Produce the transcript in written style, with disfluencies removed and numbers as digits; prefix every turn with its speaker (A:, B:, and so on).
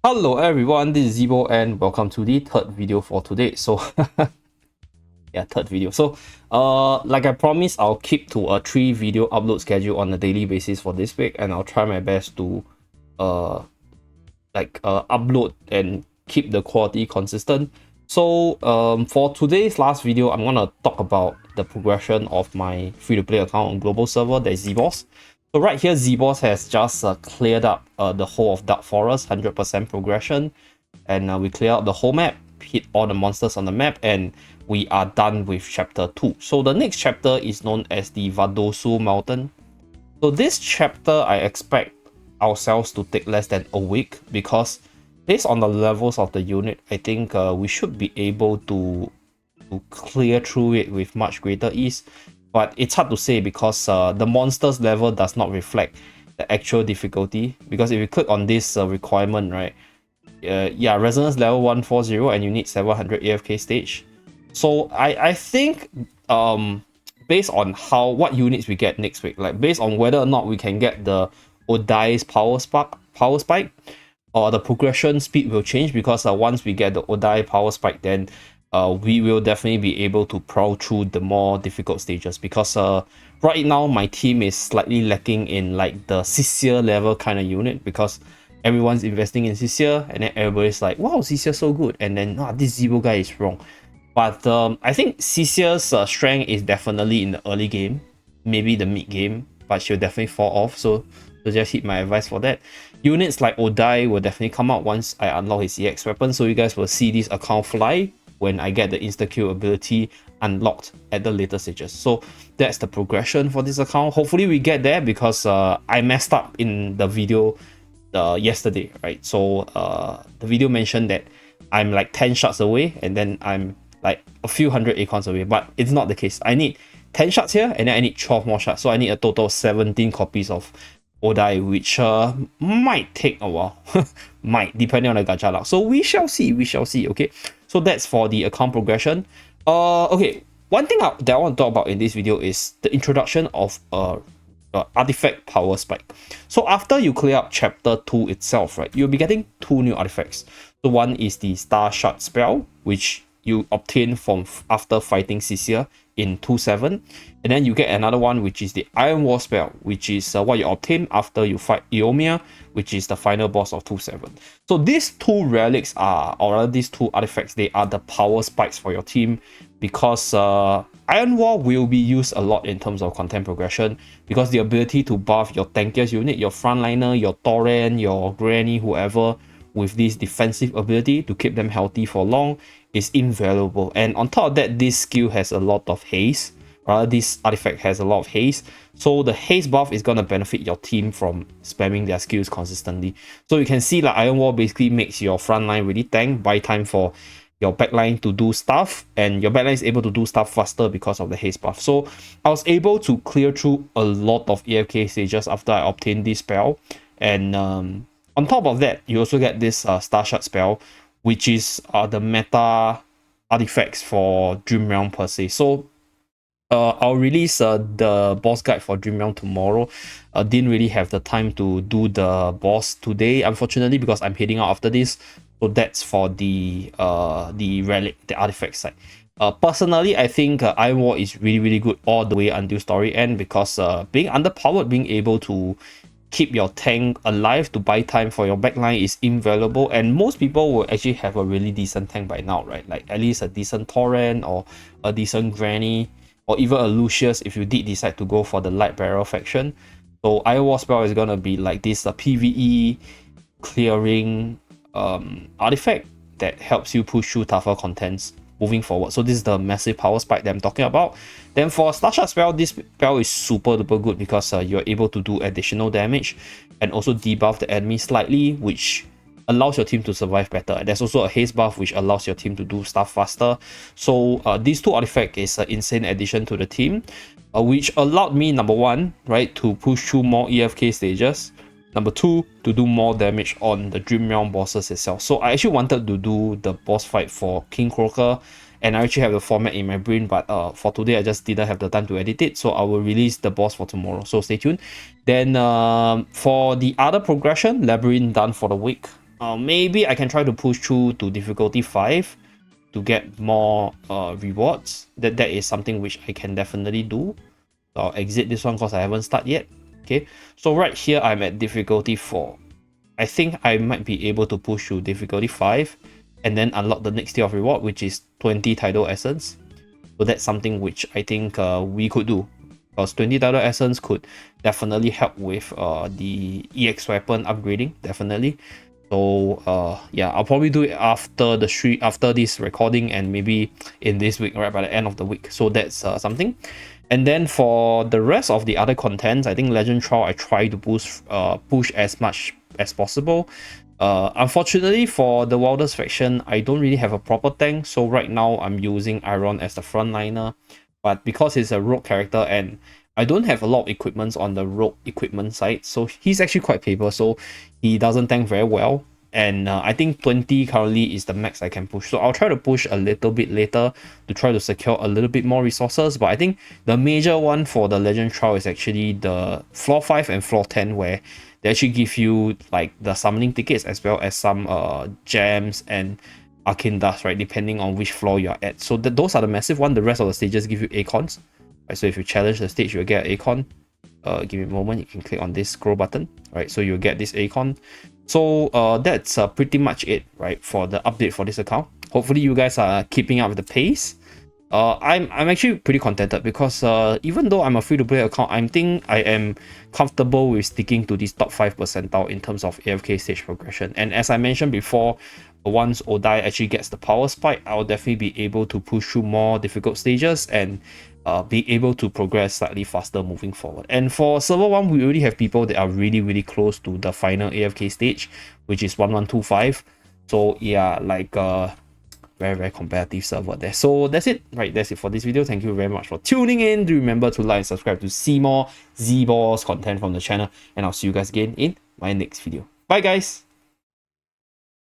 A: Hello everyone, this is Zeeebo and welcome to the third video for today. So yeah, third video. So like I promised, I'll keep to a 3 video upload schedule on a daily basis for this week, and I'll try my best to uh upload and keep the quality consistent. So for today's last video, I'm gonna talk about the progression of my free-to-play account on global server, that is Zeeboss. So right here, Zeeboss has just cleared up the whole of Dark Forest, 100% progression, and we clear out the whole map, hit all the monsters on the map, and we are done with chapter 2. So the next chapter is known as the Vadosu Mountain. So this chapter, I expect ourselves to take less than a week, because based on the levels of the unit, I think we should be able to clear through it with much greater ease. But it's hard to say because the monsters level does not reflect the actual difficulty. Because if you click on this requirement, right, yeah, resonance level 140 and you need 700 AFK stage. So I think based on what units we get next week, like based on whether or not we can get the Odai's power spike, or the progression speed will change, because once we get the Odai power spike, then we will definitely be able to prowl through the more difficult stages. Because right now my team is slightly lacking in like the Sisir level kind of unit, because everyone's investing in Sisir, and then everybody's like, wow, Sisir so good, and then this Zeeebo guy is wrong. But I think Sisir's strength is definitely in the early game, maybe the mid game, but she'll definitely fall off. So just hit my advice for that. Units like Odai will definitely come out once I unlock his EX weapon, so you guys will see this account fly when I get the insta-kill ability unlocked at the later stages. So that's the progression for this account. Hopefully we get there, because I messed up in the video yesterday, right? So the video mentioned that I'm like 10 shots away, and then I'm like a few hundred acorns away, but it's not the case. I need 10 shots here, and then I need 12 more shots, so I need a total of 17 copies of Odai, which might take a while. Might, depending on the gacha luck. So we shall see, okay? So that's for the account progression. Okay, one thing that I want to talk about in this video is the introduction of artifact power spike. So after you clear up chapter 2 itself, right, you'll be getting 2 new artifacts. So one is the Star Shard spell, which you obtain from after fighting Sisir in 2.7, and then you get another one, which is the Iron Wall spell, which is what you obtain after you fight Eomia, which is the final boss of 2.7. So these 2 relics are, or rather these 2 artifacts, they are the power spikes for your team, because Iron Wall will be used a lot in terms of content progression, because the ability to buff your tankiest unit, your frontliner, your Torrent, your Granny, whoever, with this defensive ability to keep them healthy for long is invaluable. And on top of that, this skill has a lot of haste. This artifact has a lot of haste, so the haste buff is going to benefit your team from spamming their skills consistently. So you can see like Iron Wall basically makes your front line really tank, buy time for your backline to do stuff, and your backline is able to do stuff faster because of the haste buff. So I was able to clear through a lot of AFK stages after I obtained this spell. And on top of that, you also get this Star Shard spell, which is the meta artifacts for Dream Realm per se. So I'll release the boss guide for Dream Realm tomorrow. Didn't really have the time to do the boss today, unfortunately, because I'm heading out after this. So that's for the relic, the artifact side. Personally, I think Iron Wall is really good all the way until story end, because being underpowered, being able to keep your tank alive to buy time for your backline is invaluable, and most people will actually have a really decent tank by now, right? Like at least a decent Torrent or a decent Granny, or even a Lucius if you did decide to go for the light barrel faction. So Iron Wall spell is gonna be like this PvE clearing artifact that helps you push through tougher contents moving forward. So this is the massive power spike that I'm talking about. Then for Star Shard spell, this spell is super duper good, because you're able to do additional damage and also debuff the enemy slightly, which allows your team to survive better. And there's also a haste buff, which allows your team to do stuff faster. So these 2 artifacts is an insane addition to the team, which allowed me, number 1, right, to push through more EFK stages. Number 2, to do more damage on the Dream Realm bosses itself. So I actually wanted to do the boss fight for King Croaker, and I actually have the format in my brain, but for today I just didn't have the time to edit it, so I will release the boss for tomorrow, so stay tuned. Then for the other progression, Labyrinth done for the week. Maybe I can try to push through to difficulty 5 to get more rewards. That is something which I can definitely do. I'll exit this one because I haven't started yet. Okay, so right here I'm at difficulty 4. I think I might be able to push to difficulty 5 and then unlock the next tier of reward, which is 20 Tidal Essence. So that's something which I think we could do, because 20 Tidal Essence could definitely help with the EX weapon upgrading, definitely. So yeah, I'll probably do it after the stream, after this recording, and maybe in this week, right by the end of the week. So that's something. And then for the rest of the other contents, I think Legend Trial I try to push as much as possible. Unfortunately for the Wildest faction, I don't really have a proper tank, so right now I'm using Iron as the frontliner. But because he's a rogue character and I don't have a lot of equipments on the rogue equipment side, so he's actually quite paper, so he doesn't tank very well. And I think 20 currently is the max I can push, so I'll try to push a little bit later to try to secure a little bit more resources. But I think the major one for the Legend Trial is actually the floor 5 and floor 10, where they actually give you like the summoning tickets as well as some gems and arcane dust, right, depending on which floor you're at. So those are the massive one. The rest of the stages give you acons, right? So if you challenge the stage, you'll get an acon. Give me a moment, you can click on this scroll button, right? So you'll get this acon. So that's pretty much it, right, for the update for this account. Hopefully you guys are keeping up with the pace. I'm actually pretty contented because even though I'm a free-to-play account, I think I am comfortable with sticking to this top 5 percentile in terms of AFK stage progression. And as I mentioned before, once Odai actually gets the power spike, I'll definitely be able to push through more difficult stages and be able to progress slightly faster moving forward. And for server 1, we already have people that are really close to the final AFK stage, which is 1125. So yeah, like very competitive server there. So that's it, right? That's it for this video. Thank you very much for tuning in. Do remember to like and subscribe to see more Zeebo's content from the channel, and I'll see you guys again in my next video. Bye guys.